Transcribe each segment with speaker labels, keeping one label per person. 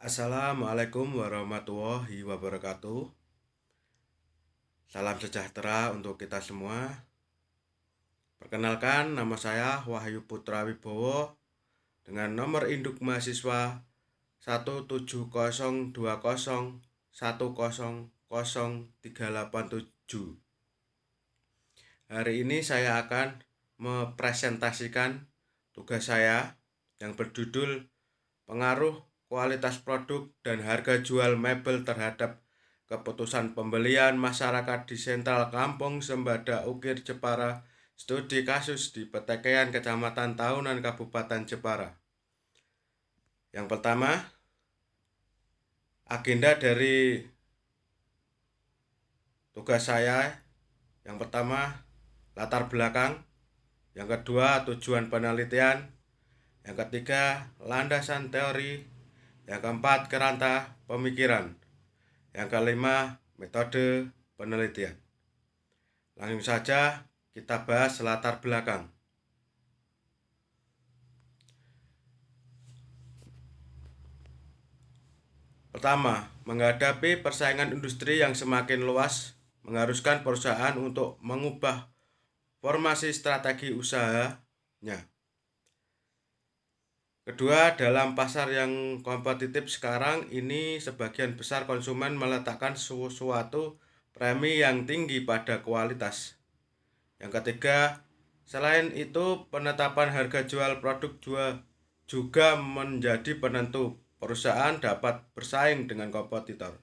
Speaker 1: Assalamualaikum warahmatullahi wabarakatuh. Salam sejahtera untuk kita semua. Perkenalkan, nama saya Wahyu Putra Wibowo dengan nomor induk mahasiswa 17020100387. Hari ini saya akan mempresentasikan tugas saya yang berjudul pengaruh kualitas produk dan harga jual mebel terhadap keputusan pembelian masyarakat di Sentral Kampung Sembada Ukir Jepara, studi kasus di Petekean Kecamatan Tahunan Kabupaten Jepara. Yang pertama, agenda dari tugas saya. Yang pertama, latar belakang. Yang kedua, tujuan penelitian. Yang ketiga, landasan teori. Yang keempat, kerangka pemikiran. Yang kelima, metode penelitian. Langsung saja kita bahas latar belakang. Pertama, menghadapi persaingan industri yang semakin luas mengharuskan perusahaan untuk mengubah formasi strategi usahanya. Kedua, dalam pasar yang kompetitif sekarang ini sebagian besar konsumen meletakkan suatu premi yang tinggi pada kualitas. Yang ketiga, selain itu penetapan harga jual produk juga menjadi penentu perusahaan dapat bersaing dengan kompetitor.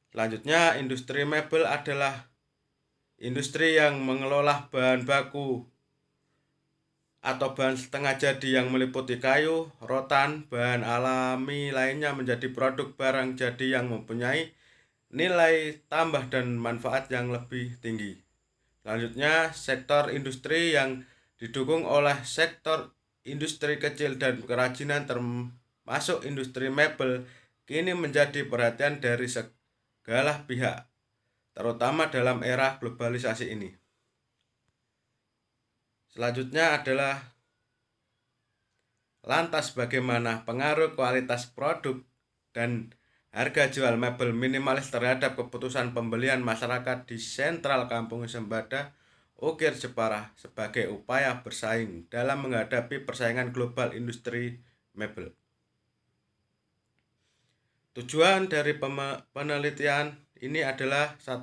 Speaker 1: Selanjutnya, industri mebel adalah industri yang mengelola bahan baku atau bahan setengah jadi yang meliputi kayu, rotan, bahan alami lainnya menjadi produk barang jadi yang mempunyai nilai tambah dan manfaat yang lebih tinggi. Selanjutnya, sektor industri yang didukung oleh sektor industri kecil dan kerajinan termasuk industri mebel kini menjadi perhatian dari segala pihak, terutama dalam era globalisasi ini. Selanjutnya adalah lantas bagaimana pengaruh kualitas produk dan harga jual mebel minimalis terhadap keputusan pembelian masyarakat di Sentral Kampung Sembada Ukir Jepara sebagai upaya bersaing dalam menghadapi persaingan global industri mebel. Tujuan dari penelitian ini adalah 1.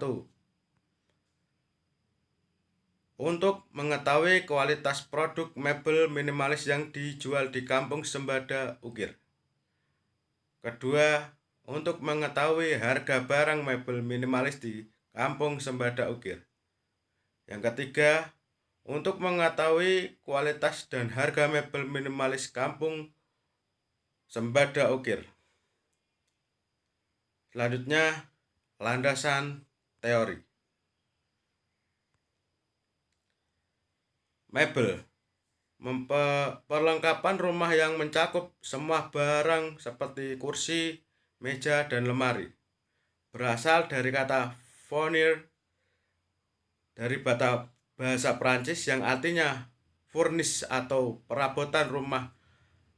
Speaker 1: Untuk mengetahui kualitas produk mebel minimalis yang dijual di Kampung Sembada Ukir. Kedua, untuk mengetahui harga barang mebel minimalis di Kampung Sembada Ukir. Yang ketiga, untuk mengetahui kualitas dan harga mebel minimalis Kampung Sembada Ukir. Selanjutnya, landasan teori. Mebel, perlengkapan rumah yang mencakup semua barang seperti kursi, meja, dan lemari. Berasal dari kata fournier dari bahasa Prancis yang artinya furnish atau perabotan rumah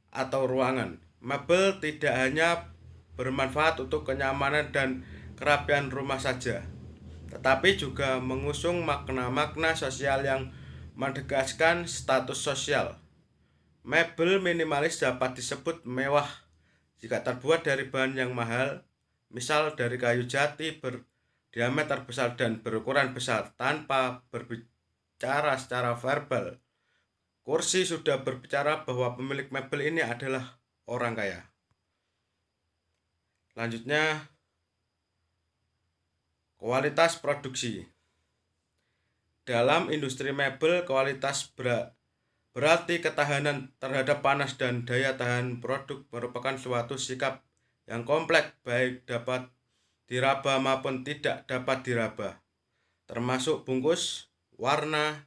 Speaker 1: atau ruangan. Mebel tidak hanya bermanfaat untuk kenyamanan dan kerapian rumah saja, tetapi juga mengusung makna-makna sosial yang menegaskan status sosial. Mebel minimalis dapat disebut mewah jika terbuat dari bahan yang mahal, misal dari kayu jati berdiameter besar dan berukuran besar. Tanpa berbicara secara verbal, kursi sudah berbicara bahwa pemilik mebel ini adalah orang kaya. Selanjutnya, kualitas produksi. Dalam industri mebel, kualitas berarti ketahanan terhadap panas dan daya tahan produk merupakan suatu sikap yang kompleks, baik dapat diraba maupun tidak dapat diraba, termasuk bungkus, warna,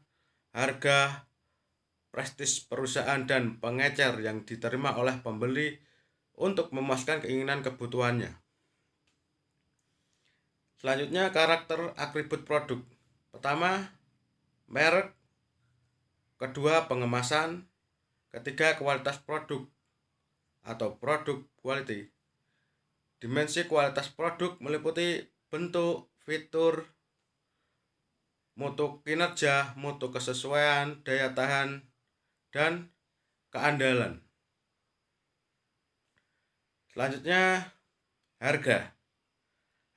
Speaker 1: harga, prestis perusahaan, dan pengecer yang diterima oleh pembeli untuk memuaskan keinginan kebutuhannya. Selanjutnya, karakter atribut produk. Pertama, merek. Kedua, pengemasan. Ketiga, kualitas produk atau produk quality. Dimensi kualitas produk meliputi bentuk, fitur, mutu kinerja, mutu kesesuaian, daya tahan, dan keandalan. Selanjutnya, harga.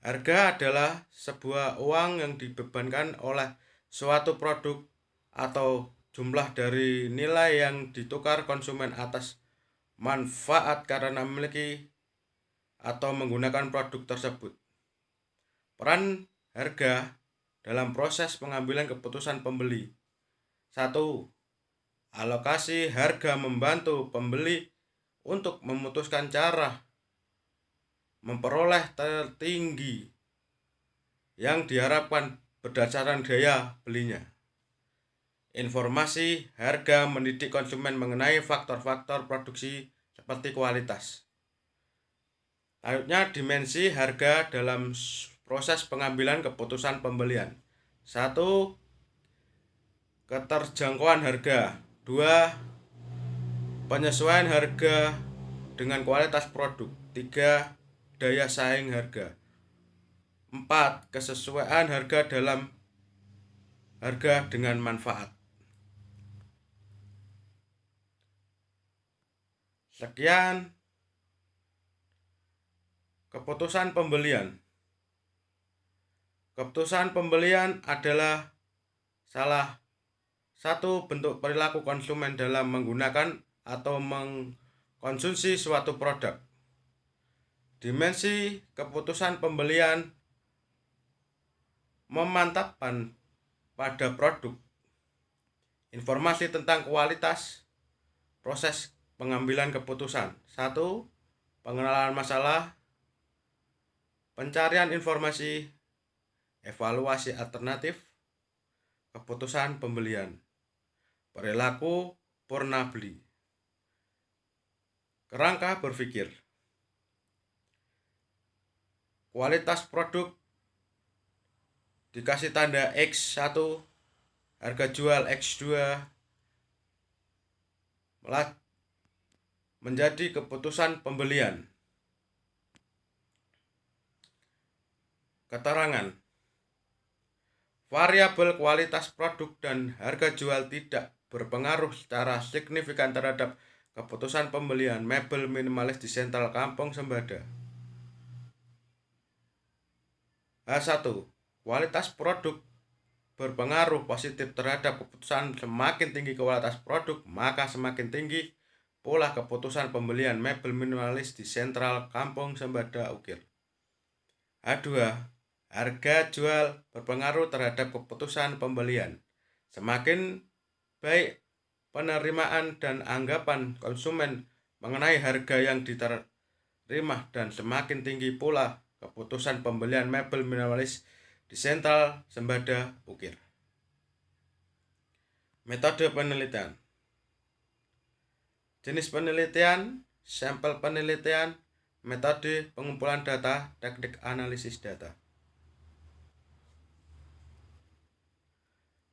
Speaker 1: Harga adalah sebuah uang yang dibebankan oleh suatu produk atau jumlah dari nilai yang ditukar konsumen atas manfaat karena memiliki atau menggunakan produk tersebut. Peran harga dalam proses pengambilan keputusan pembeli. 1. Alokasi harga membantu pembeli untuk memutuskan cara memperoleh tertinggi yang diharapkan berdasarkan daya belinya. Informasi harga mendidik konsumen mengenai faktor-faktor produksi seperti kualitas. Selanjutnya, dimensi harga dalam proses pengambilan keputusan pembelian. 1. Keterjangkauan harga. 2. Penyesuaian harga dengan kualitas produk. 3. Daya saing harga. 4. Kesesuaian harga dalam harga dengan manfaat. Sekian keputusan pembelian. Keputusan pembelian adalah salah satu bentuk perilaku konsumen dalam menggunakan atau mengkonsumsi suatu produk. Dimensi keputusan pembelian memantapkan pada produk, informasi tentang kualitas, proses pengambilan keputusan. 1. Pengenalan masalah, pencarian informasi, evaluasi alternatif, keputusan pembelian, perilaku purna beli, kerangka berpikir, kualitas produk dikasih tanda X1, harga jual X2, menjadi keputusan pembelian. Keterangan. Variabel kualitas produk dan harga jual tidak berpengaruh secara signifikan terhadap keputusan pembelian mebel minimalis di Sentral Kampung Sembada. H1. Kualitas produk berpengaruh positif terhadap keputusan. Semakin tinggi kualitas produk, maka semakin tinggi pula keputusan pembelian mebel minimalis di Sentral Kampung Sembada Ukir. H2. Harga jual berpengaruh terhadap keputusan pembelian. Semakin baik penerimaan dan anggapan konsumen mengenai harga yang diterima dan semakin tinggi pula keputusan pembelian mebel minimalis di Sentral Sembada Ukir. Metode penelitian. Jenis penelitian, sampel penelitian, metode pengumpulan data, teknik analisis data.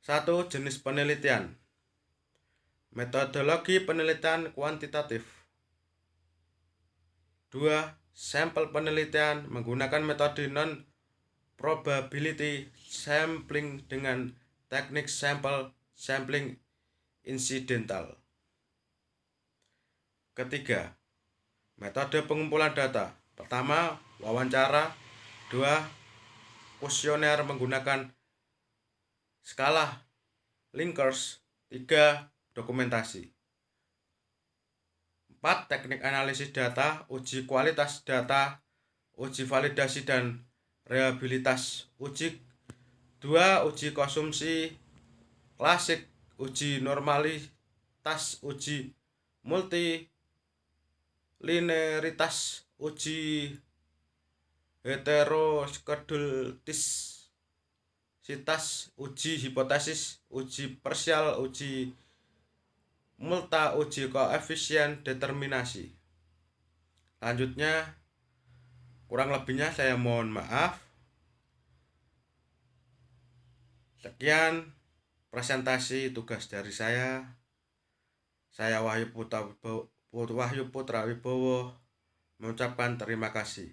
Speaker 1: 1. Jenis penelitian. Metodologi penelitian kuantitatif. 2. Sampel penelitian menggunakan metode non-probability sampling dengan teknik sampling insidental. Ketiga, metode pengumpulan data. Pertama, wawancara. 2. Kuesioner menggunakan skala Likert. 3. Dokumentasi. 4. Teknik analisis data, uji kualitas data, uji validasi dan reliabilitas. 2. Uji konsumsi klasik, uji normalitas, uji multilinearitas, uji heteroskedultisitas, uji hipotesis, uji parsial, uji multa, uji koefisien determinasi. Selanjutnya, kurang lebihnya saya mohon maaf. Sekian presentasi tugas dari saya. Saya Wahyu Putra Wibowo mengucapkan terima kasih.